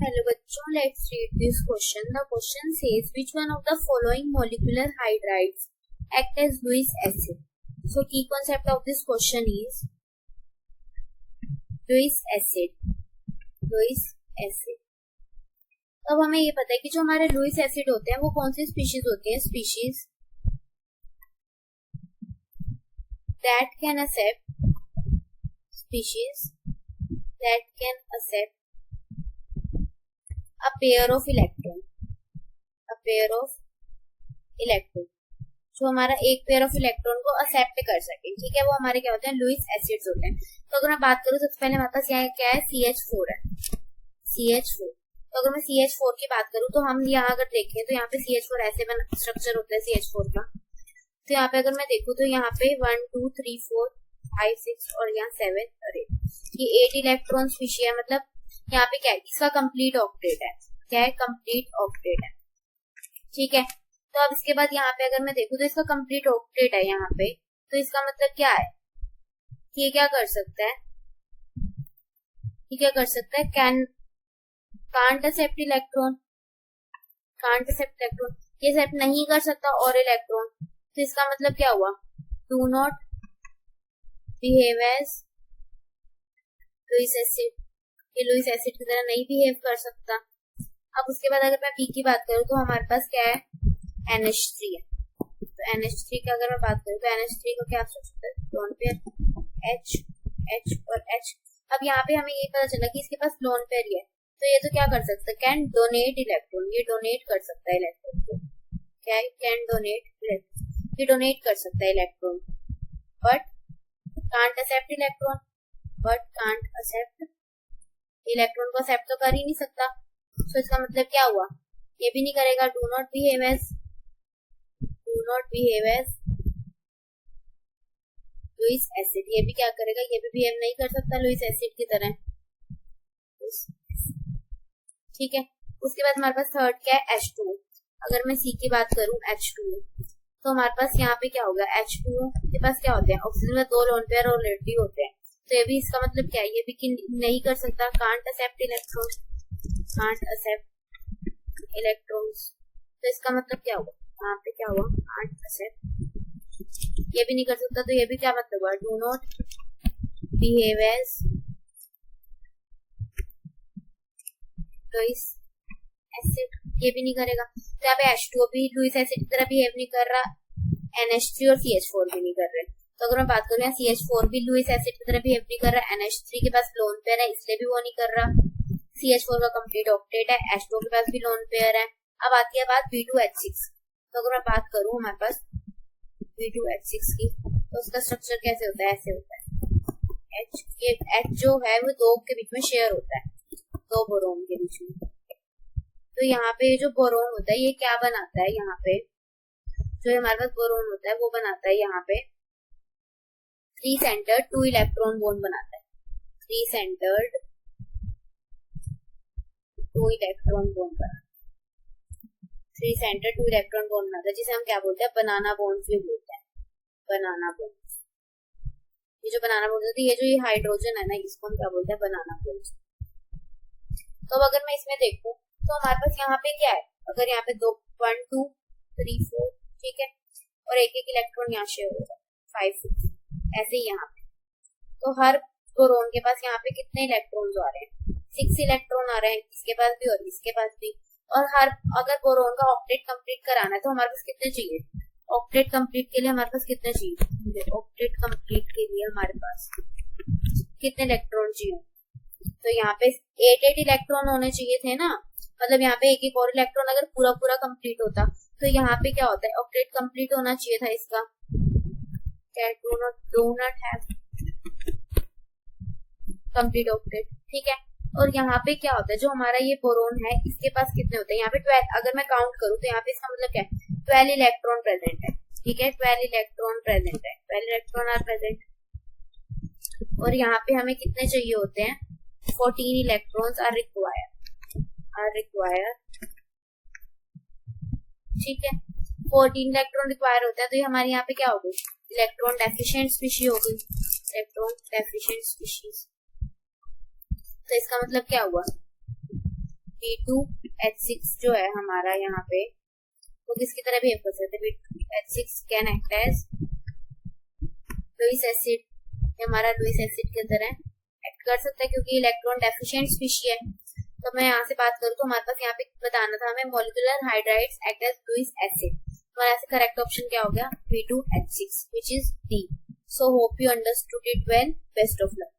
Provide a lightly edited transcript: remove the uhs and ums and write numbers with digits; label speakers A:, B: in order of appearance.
A: Hello बच्चों, let's read this question. The question says which one of the following molecular hydrides act as Lewis acid? So key concept of this question is Lewis acid. Lewis acid. अब हमें ये पता है कि जो हमारे Lewis acid होते हैं वो कौन सी स्पीशीज होती है? Species that can accept a pair of electron. जो हमारा एक पेयर ऑफ इलेक्ट्रॉन को एक्सेप्ट कर सके, ठीक है, वो हमारे क्या होते हैं? लुइस एसिड्स होते हैं. तो अगर मैं बात करूं, सबसे पहले हमारे पास यहाँ क्या है? CH4 है. CH4. तो अगर मैं CH4 की बात करूं तो हम यहाँ अगर देखें तो यहाँ पे CH4 ऐसे स्ट्रक्चर होता है CH4 का. तो यहाँ पे अगर मैं देखूं तो यहाँ पे 1 2 3 4 5 6 और यहाँ 7 और 8 ये 8 इलेक्ट्रॉन स्पीशी है. मतलब यहाँ पे क्या है? इसका कंप्लीट ऑक्टेट है. क्या है? कंप्लीट ऑक्टेट है. ठीक है. तो अब इसके बाद यहाँ पे अगर मैं देखूं तो इसका कंप्लीट ऑक्टेट है यहाँ पे. तो इसका मतलब क्या है? ये क्या कर सकता है? ये क्या कर सकता है? Can't accept electron. ये एक्सेप्ट नहीं कर सकता और इलेक्ट्रॉन. तो इसका मतलब क्या हुआ? Do not behave as Lewis acid. ये लुइस एसिड की तरह नहीं बिहेव कर सकता. अब उसके बाद अगर मैं पी की बात करूं तो हमारे पास क्या है? NH3 है. तो NH3 का अगर मैं बात करूं तो NH3 का क्या सोचता है? लोन पेयर H और H. अब यहाँ पे हमें ये पता चला कि इसके पास लोन पेयर ही है. तो ये तो क्या कर सकता है? Can donate electron. ये डोनेट कर सकता है इलेक्ट्रॉन को. क्या है? Can donate electron. ये डोनेट कर सकता है electron but can't accept electron. Electron को एक्सेप्ट तो कर ही नहीं सकता. तो इसका मतलब क्या हुआ? ये भी नहीं करेगा. Do not behave as Lewis acid. ये भी क्या करेगा? ये भी बिहेव नहीं कर सकता लुइस एसिड की तरह. ठीक है. उसके बाद हमारे पास थर्ड क्या है? H2. अगर मैं C की बात करूं H2 तो हमारे पास यहाँ पे क्या होगा? H2 के पास क्या होते हैं? ऑक्सीजन में 2 लोन पेयर ऑलरेडी होते हैं. तो ये भी इसका मतलब क्या है? ये भी नहीं कर सकता. Can't accept electrons. तो इसका मतलब क्या हुआ? यहाँ पे क्या हुआ? Can't accept. ये भी नहीं कर सकता. तो ये भी क्या मतलब हुआ? Do not behave as Lewis acid. ये भी नहीं करेगा. तो यहाँ पे H2O भी लुइस एसिड की तरह बिहेव नहीं कर रहा. NH3 और CH4 भी नहीं कर रहे. तो अगर मैं बात करूँ यहाँ CH4 भी लुइस एसिड की तरह बिहेव नहीं कर रहा. NH3 के पास लोन पेयर है इसलिए भी वो नहीं कर रहा. CH4 का कंप्लीट ऑक्टेट है. H2O के पास भी लोन पेयर है. अब आती है बात B2H6. तो अगर मैं बात करूँ हमारे पास B2H6 की तो उसका स्ट्रक्चर कैसे होता है? ऐसे होता है. H जो है वो 2 के बीच में शेयर होता है. 2 बोरोन के बीच में. तो यहाँ पे जो बोरोन होता है ये क्या बनाता है? यहाँ पे जो हमारे पास बोरोन होता है वो बनाता है यहाँ पे 3 सेंटर्ड 2 इलेक्ट्रॉन बॉन्ड बनाता है. 3 सेंटर्ड 2 इलेक्ट्रॉन बॉन्ड बनाता है. 3 सेंटर्ड 2 इलेक्ट्रॉन बॉन्ड बनाता है जिसे हम क्या बोलते हैं? बनाना बॉन्ड्स भी बोलते हैं. बनाना बॉन्ड्स. ये जो बनाना बॉन्ड्स होती है, ये जो ये हाइड्रोजन है ना, इसको हम क्या बोलते हैं? बनाना बॉन्ड्स. तो अब अगर मैं इसमें देखूं तो हमारे पास यहाँ पे क्या है? अगर यहाँ पे 1 2 3 4 ठीक है, और एक इलेक्ट्रॉन यहाँ शेयर होगा 5 6 ऐसे ही यहाँ पे. तो हर बोरोन के पास यहाँ पे कितने इलेक्ट्रॉन्स आ रहे हैं? 6 इलेक्ट्रॉन आ रहे हैं. इसके पास भी और इसके पास भी. और अगर बोरोन का ऑक्टेट कंप्लीट कराना है तो हमारे पास कितने चाहिए? ऑक्टेट कंप्लीट के लिए हमारे पास कितने चाहिए? ऑक्टेट कंप्लीट के लिए हमारे पास कितने इलेक्ट्रॉन चाहिए? तो यहाँ पे 8 इलेक्ट्रॉन होने चाहिए थे ना. मतलब यहाँ पे एक और इलेक्ट्रॉन अगर पूरा कंप्लीट होता तो यहाँ पे क्या होता है? ऑक्टेट कंप्लीट होना चाहिए था इसका. Do not have complete octet. ठीक है. और यहाँ पे क्या होता है? जो हमारा ये बोरोन है इसके पास कितने होते हैं? यहाँ पे 12. अगर मैं काउंट करूँ तो यहाँ पे इसका मतलब क्या है? 12 इलेक्ट्रॉन प्रेजेंट है. ठीक है, 12 इलेक्ट्रॉन प्रेजेंट है. 12 इलेक्ट्रॉन आर प्रेजेंट. और यहाँ पे हमें कितने चाहिए होते हैं? 14 इलेक्ट्रॉन्स आर रिक्वायर्ड. ठीक है, 14 इलेक्ट्रॉन रिक्वायर होता है. तो ये हमारे यहाँ पे क्या हो गई? इलेक्ट्रॉन डेफिशिएंट स्पीशीज हो गई. Electron deficient species. तो इसका मतलब क्या हुआ? B2H6 जो है हमारा यहाँ पे वो किसकी तरह बिहेव कर सकते हैं? B2H6 can act as Lewis acid, हमारा लुईस एसिड की तरह एक्ट कर सकता है क्योंकि इलेक्ट्रॉन डेफिशिएंट स्पीशीज है। तो मैं यहाँ से बात करूँ तो हमारे पास यहाँ पे बताना था हमें molecular hydrides act as Lewis acid. हमारा यहाँ से करेक्ट ऑप्शन क्या हो गया? B2H6 which is D. So hope you understood it well. Best of luck.